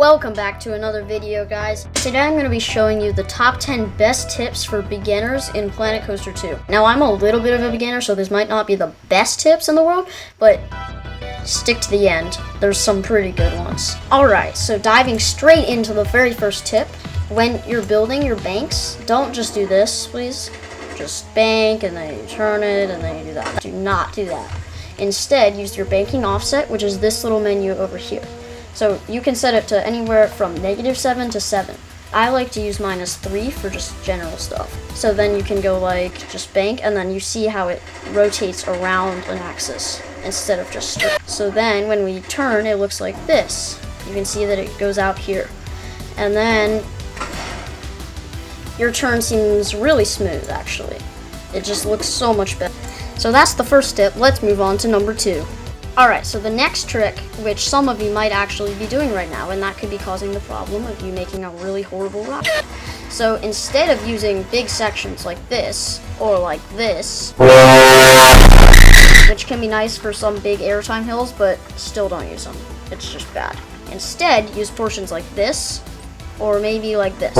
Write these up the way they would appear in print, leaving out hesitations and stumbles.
Welcome back to another video, guys. Today I'm going to be showing you the top 10 best tips for beginners in Planet Coaster 2. Now, I'm a little bit of a beginner, so this might not be the best tips in the world, but stick to the end. There's some pretty good ones. Alright, so diving straight into the very first tip. When you're building your banks, don't just do this, please. Just bank, and then you turn it, and then you do that. Do not do that. Instead, use your banking offset, which is this little menu over here. So you can set it to anywhere from -7 to 7. I like to use -3 for just general stuff. So then you can go like just bank, and then you see how it rotates around an axis instead of just straight. So then when we turn, it looks like this. You can see that it goes out here. And then your turn seems really smooth, actually. It just looks so much better. So that's the first tip. Let's move on to number 2. Alright, so the next trick, which some of you might actually be doing right now, and that could be causing the problem of you making a really horrible ride. So instead of using big sections like this, or like this, which can be nice for some big airtime hills, but still don't use them. It's just bad. Instead, use portions like this, or maybe like this.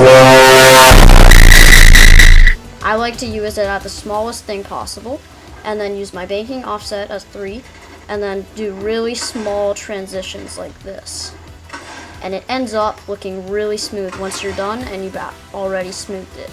I like to use it at the smallest thing possible, and then use my banking offset as 3, and then do really small transitions like this. And it ends up looking really smooth once you're done and you've already smoothed it.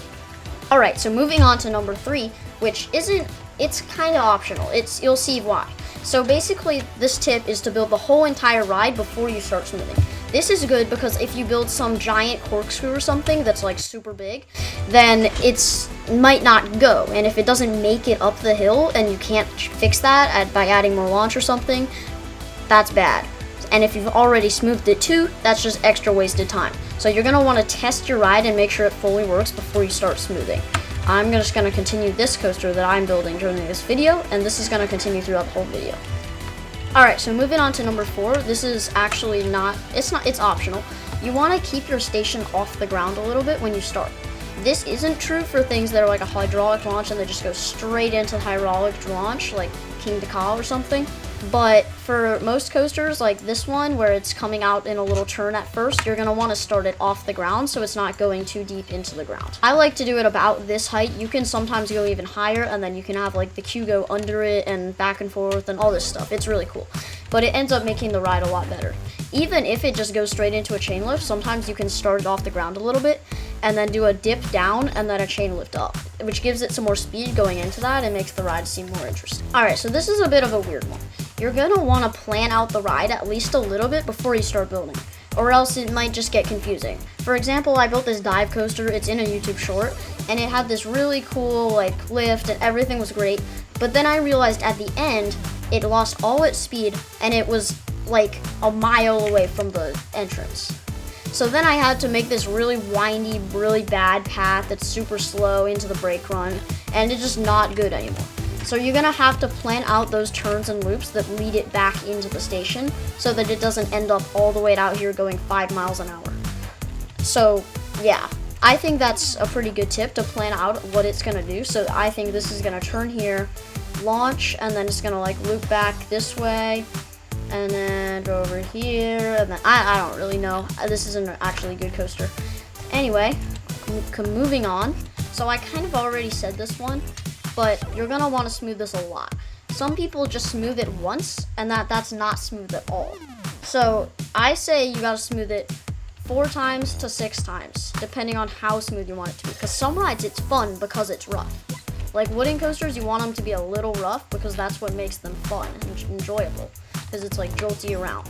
Alright, so moving on to number 3, which it's kind of optional. You'll see why. So basically, this tip is to build the whole entire ride before you start smoothing. This is good because if you build some giant corkscrew or something that's like super big, then it might not go. And if it doesn't make it up the hill and you can't fix that by adding more launch or something, that's bad. And if you've already smoothed it too, that's just extra wasted time. So you're gonna wanna test your ride and make sure it fully works before you start smoothing. I'm just gonna continue this coaster that I'm building during this video, and this is gonna continue throughout the whole video. Alright, so moving on to number 4, this is actually it's optional. You want to keep your station off the ground a little bit when you start. This isn't true for things that are like a hydraulic launch and they just go straight into hydraulic launch, like King Decal or something. But for most coasters, like this one, where it's coming out in a little turn at first, you're going to want to start it off the ground so it's not going too deep into the ground. I like to do it about this height. You can sometimes go even higher, and then you can have like the queue go under it and back and forth and all this stuff. It's really cool. But it ends up making the ride a lot better. Even if it just goes straight into a chain lift, sometimes you can start it off the ground a little bit and then do a dip down and then a chain lift up, which gives it some more speed going into that and makes the ride seem more interesting. Alright, so this is a bit of a weird one. You're going to want to plan out the ride at least a little bit before you start building, or else it might just get confusing. For example, I built this dive coaster. It's in a YouTube short, and it had this really cool like lift and everything was great, but then I realized at the end it lost all its speed and it was like a mile away from the entrance. So then I had to make this really windy, really bad path that's super slow into the brake run, and it's just not good anymore. So you're gonna have to plan out those turns and loops that lead it back into the station so that it doesn't end up all the way out here going 5 miles an hour. So yeah, I think that's a pretty good tip to plan out what it's gonna do. So I think this is gonna turn here, launch, and then it's gonna like loop back this way, and then go over here, and then I don't really know. This isn't actually a good coaster. Anyway, moving on. So I kind of already said this one, but you're gonna want to smooth this a lot. Some people just smooth it once, and that's not smooth at all. So I say you gotta smooth it 4 times to 6 times, depending on how smooth you want it to be. Because some rides it's fun because it's rough. Like wooden coasters, you want them to be a little rough because that's what makes them fun and enjoyable, because it's like jolty around.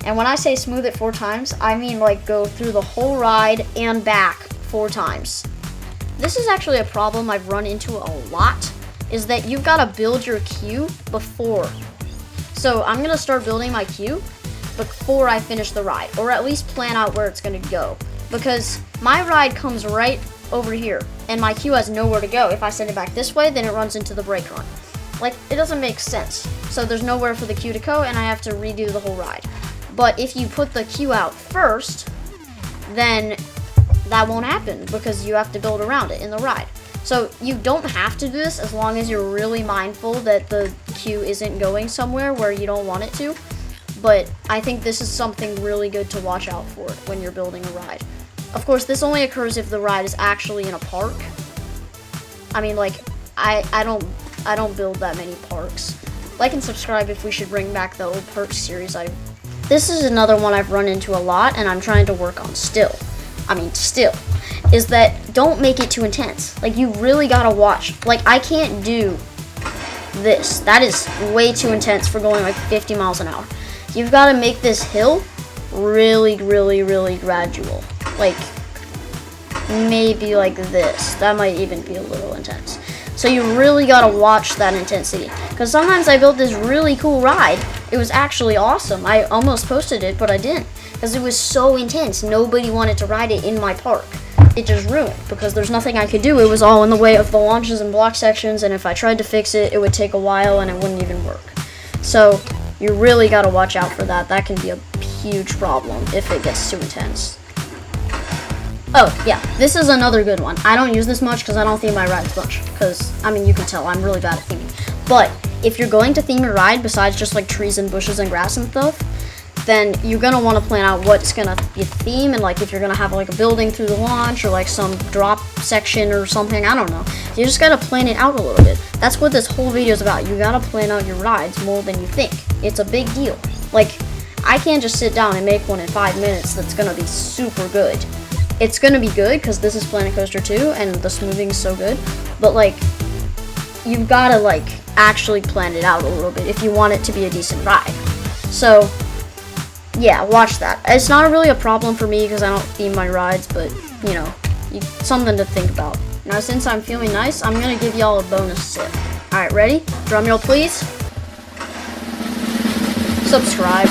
And when I say smooth it 4 times, I mean like go through the whole ride and back 4 times. This is actually a problem I've run into a lot, is that you've got to build your queue before. So I'm going to start building my queue before I finish the ride, or at least plan out where it's going to go. Because my ride comes right over here, and my queue has nowhere to go. If I send it back this way, then it runs into the brake run. Like, it doesn't make sense. So there's nowhere for the queue to go, and I have to redo the whole ride. But if you put the queue out first, then that won't happen because you have to build around it in the ride. So you don't have to do this as long as you're really mindful that the queue isn't going somewhere where you don't want it to. but I think this is something really good to watch out for when you're building a ride. Of course, this only occurs if the ride is actually in a park. I mean, like, I don't build that many parks. Like and subscribe if we should bring back the old park series. This is another one I've run into a lot, and I'm trying to work on still. Is that don't make it too intense. Like, you really gotta watch. Like, I can't do this. That is way too intense for going like 50 miles an hour. You've got to make this hill really, really, really gradual. Like, maybe like this. That might even be a little intense. So you really got to watch that intensity. Because sometimes I built this really cool ride. It was actually awesome. I almost posted it, but I didn't. Because it was so intense. Nobody wanted to ride it in my park. It just ruined because there's nothing I could do. It was all in the way of the launches and block sections, and if I tried to fix it, it would take a while and it wouldn't even work. So you really got to watch out for that. That can be a huge problem if it gets too intense. Oh, yeah, this is another good one. I don't use this much because I don't theme my rides much. Because, I mean, you can tell I'm really bad at theming. But if you're going to theme your ride besides just like trees and bushes and grass and stuff, then you're going to want to plan out what's going to be a theme, and like if you're going to have like a building through the launch or like some drop section or something, I don't know. You just got to plan it out a little bit. That's what this whole video is about. You got to plan out your rides more than you think. It's a big deal. Like, I can't just sit down and make one in 5 minutes that's going to be super good. It's going to be good because this is Planet Coaster 2 and the smoothing is so good, but like, you've got to like actually plan it out a little bit if you want it to be a decent ride. So yeah, watch that. It's not really a problem for me because I don't theme my rides, but you know, something to think about. Now, since I'm feeling nice, I'm going to give y'all a bonus sip. Alright, ready? Drum roll, please. Subscribe.